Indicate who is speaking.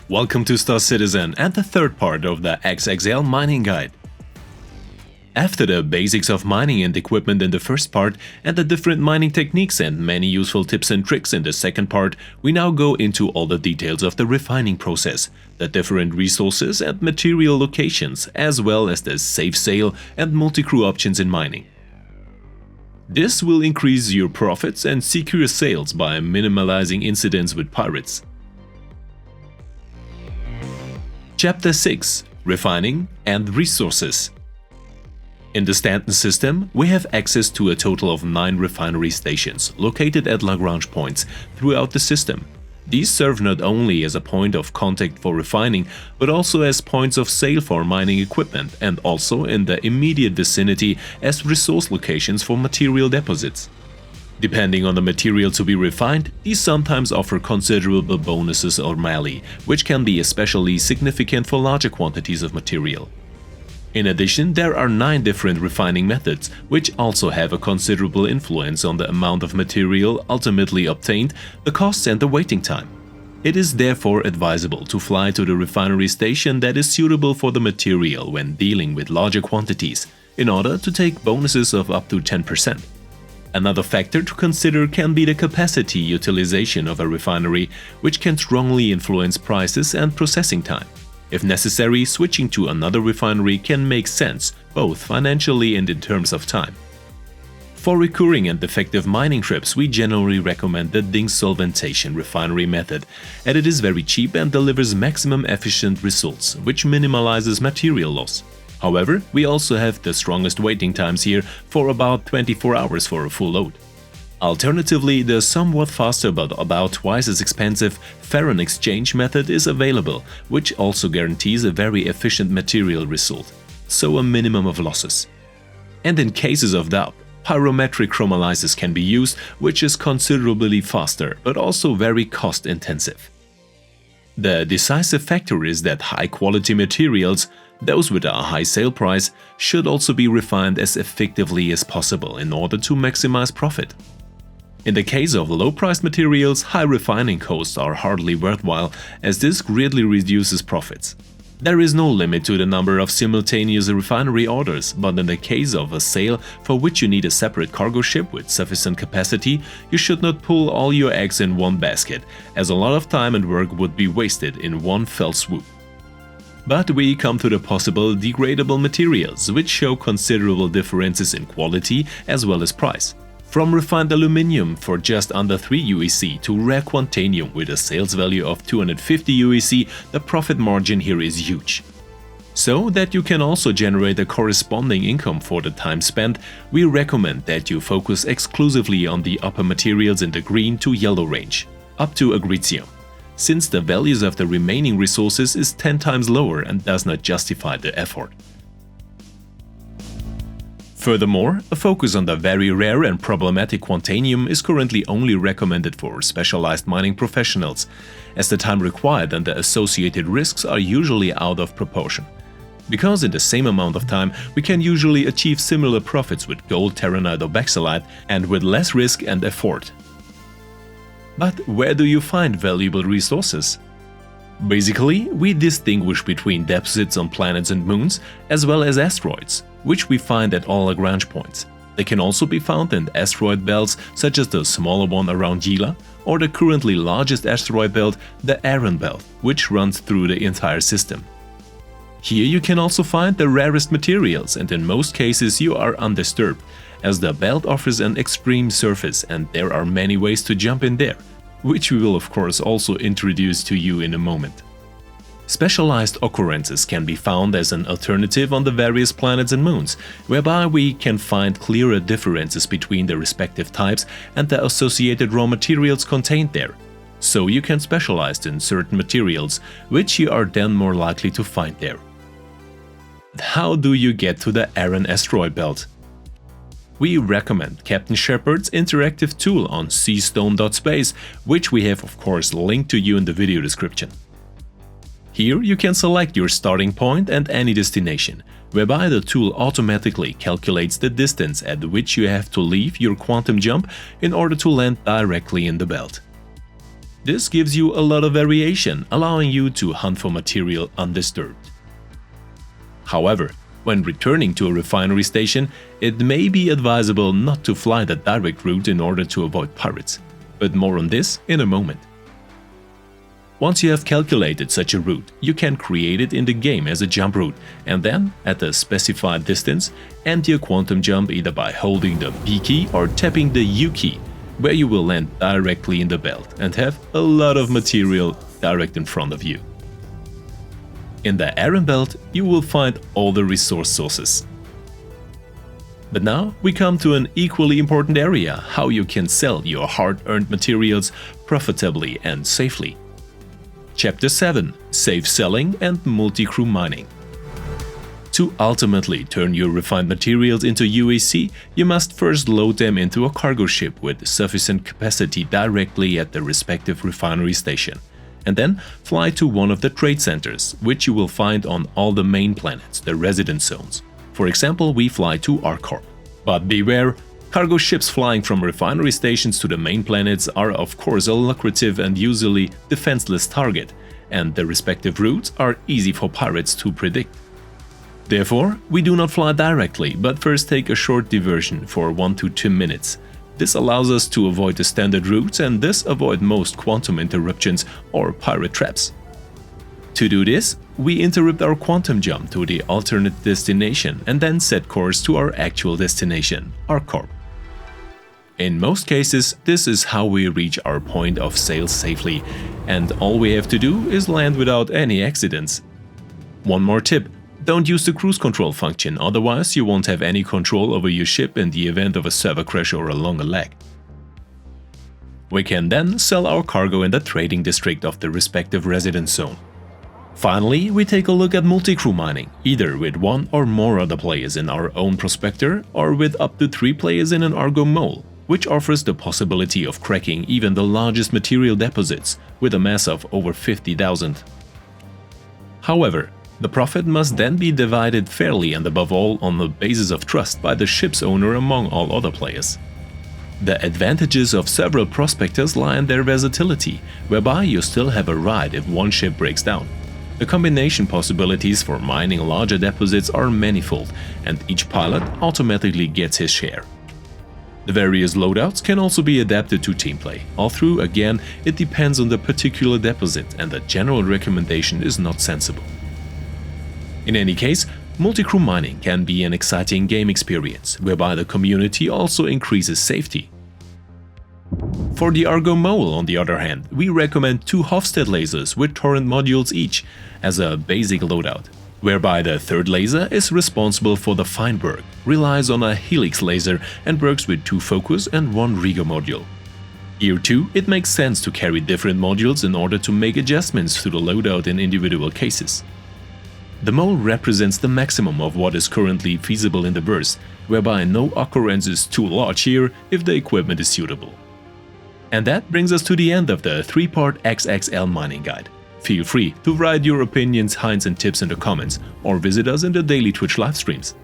Speaker 1: Welcome to Star Citizen and the third part of the XXL mining guide. After the basics of mining and equipment in the first part and the different mining techniques and many useful tips and tricks in the second part, we now go into all the details of the refining process, the different resources and material locations, as well as the safe sale and multi-crew options in mining. This will increase your profits and secure sales by minimizing incidents with pirates. Chapter 6: Refining and Resources. In the Stanton system, we have access to a total of 9 refinery stations located at Lagrange points throughout the system. These serve not only as a point of contact for refining, but also as points of sale for mining equipment and also in the immediate vicinity as resource locations for material deposits. Depending on the material to be refined, these sometimes offer considerable bonuses or mallee, which can be especially significant for larger quantities of material. In addition, there are 9 different refining methods, which also have a considerable influence on the amount of material ultimately obtained, the costs and the waiting time. It is therefore advisable to fly to the refinery station that is suitable for the material when dealing with larger quantities, in order to take bonuses of up to 10%. Another factor to consider can be the capacity utilization of a refinery, which can strongly influence prices and processing time. If necessary, switching to another refinery can make sense, both financially and in terms of time. For recurring and effective mining trips, we generally recommend the Ding solventation refinery method, as it is very cheap and delivers maximum efficient results, which minimizes material loss. However, we also have the strongest waiting times here for about 24 hours for a full load. Alternatively, the somewhat faster but about twice as expensive Ferron exchange method is available, which also guarantees a very efficient material result, so a minimum of losses. And in cases of doubt, pyrometric chromolysis can be used, which is considerably faster but also very cost-intensive. The decisive factor is that high-quality materials, those with a high sale price, should also be refined as effectively as possible in order to maximize profit. In the case of low-priced materials, high refining costs are hardly worthwhile, as this greatly reduces profits. There is no limit to the number of simultaneous refinery orders, but in the case of a sale for which you need a separate cargo ship with sufficient capacity, you should not pull all your eggs in one basket, as a lot of time and work would be wasted in one fell swoop. But we come to the possible degradable materials, which show considerable differences in quality as well as price. From refined aluminium for just under 3 UEC to rare quantanium with a sales value of 250 UEC, the profit margin here is huge. So that you can also generate a corresponding income for the time spent, we recommend that you focus exclusively on the upper materials in the green to yellow range, up to agritium, since the values of the remaining resources is 10 times lower and does not justify the effort. Furthermore, a focus on the very rare and problematic quantanium is currently only recommended for specialized mining professionals, as the time required and the associated risks are usually out of proportion. Because in the same amount of time, we can usually achieve similar profits with gold, terranite or bexalite, and with less risk and effort. But where do you find valuable resources? Basically, we distinguish between deposits on planets and moons, as well as asteroids, which we find at all Lagrange points. They can also be found in asteroid belts such as the smaller one around Gila, or the currently largest asteroid belt, the Aran belt, which runs through the entire system. Here you can also find the rarest materials, and in most cases you are undisturbed, as the belt offers an extreme surface and there are many ways to jump in there, which we will of course also introduce to you in a moment. Specialized occurrences can be found as an alternative on the various planets and moons, whereby we can find clearer differences between the respective types and the associated raw materials contained there. So you can specialize in certain materials, which you are then more likely to find there. How do you get to the Aran asteroid belt? We recommend Captain Shepard's interactive tool on seastone.space, which we have of course linked to you in the video description. Here you can select your starting point and any destination, whereby the tool automatically calculates the distance at which you have to leave your quantum jump in order to land directly in the belt. This gives you a lot of variation, allowing you to hunt for material undisturbed. However, when returning to a refinery station, it may be advisable not to fly the direct route in order to avoid pirates, but more on this in a moment. Once you have calculated such a route, you can create it in the game as a jump route, and then, at a specified distance, enter a quantum jump either by holding the B key or tapping the U key, where you will land directly in the belt and have a lot of material direct in front of you. In the Iron Belt, you will find all the resource sources. But now we come to an equally important area: how you can sell your hard-earned materials profitably and safely. Chapter 7: Safe Selling and Multi-Crew Mining. To ultimately turn your refined materials into UAC, you must first load them into a cargo ship with sufficient capacity directly at the respective refinery station, and then fly to one of the trade centers, which you will find on all the main planets, the residence zones. For example, we fly to Arcorp. But beware, cargo ships flying from refinery stations to the main planets are of course a lucrative and usually defenseless target, and the respective routes are easy for pirates to predict. Therefore, we do not fly directly, but first take a short diversion for 1 to 2 minutes. This allows us to avoid the standard routes and thus avoid most quantum interruptions or pirate traps. To do this, we interrupt our quantum jump to the alternate destination and then set course to our actual destination, Arcorp. In most cases, this is how we reach our point of sale safely, and all we have to do is land without any accidents. One more tip: don't use the cruise control function, otherwise you won't have any control over your ship in the event of a server crash or a longer lag. We can then sell our cargo in the trading district of the respective residence zone. Finally, we take a look at multi-crew mining, either with 1 or more other players in our own prospector or with up to 3 players in an Argo mole, which offers the possibility of cracking even the largest material deposits with a mass of over 50,000. However, the profit must then be divided fairly and above all on the basis of trust by the ship's owner among all other players. The advantages of several prospectors lie in their versatility, whereby you still have a ride if one ship breaks down. The combination possibilities for mining larger deposits are manifold, and each pilot automatically gets his share. The various loadouts can also be adapted to teamplay, although again it depends on the particular deposit and the general recommendation is not sensible. In any case, multi-crew mining can be an exciting game experience, whereby the community also increases safety. For the Argo Mole, on the other hand, we recommend 2 Hofstad lasers with torrent modules each as a basic loadout, whereby the third laser is responsible for the Feinberg, relies on a helix laser and works with 2 focus and 1 Rigo module. Here too, it makes sense to carry different modules in order to make adjustments to the loadout in individual cases. The mole represents the maximum of what is currently feasible in the burst, whereby no occurrence is too large here if the equipment is suitable. And that brings us to the end of the 3-part XXL mining guide. Feel free to write your opinions, hints and tips in the comments or visit us in the daily Twitch live streams.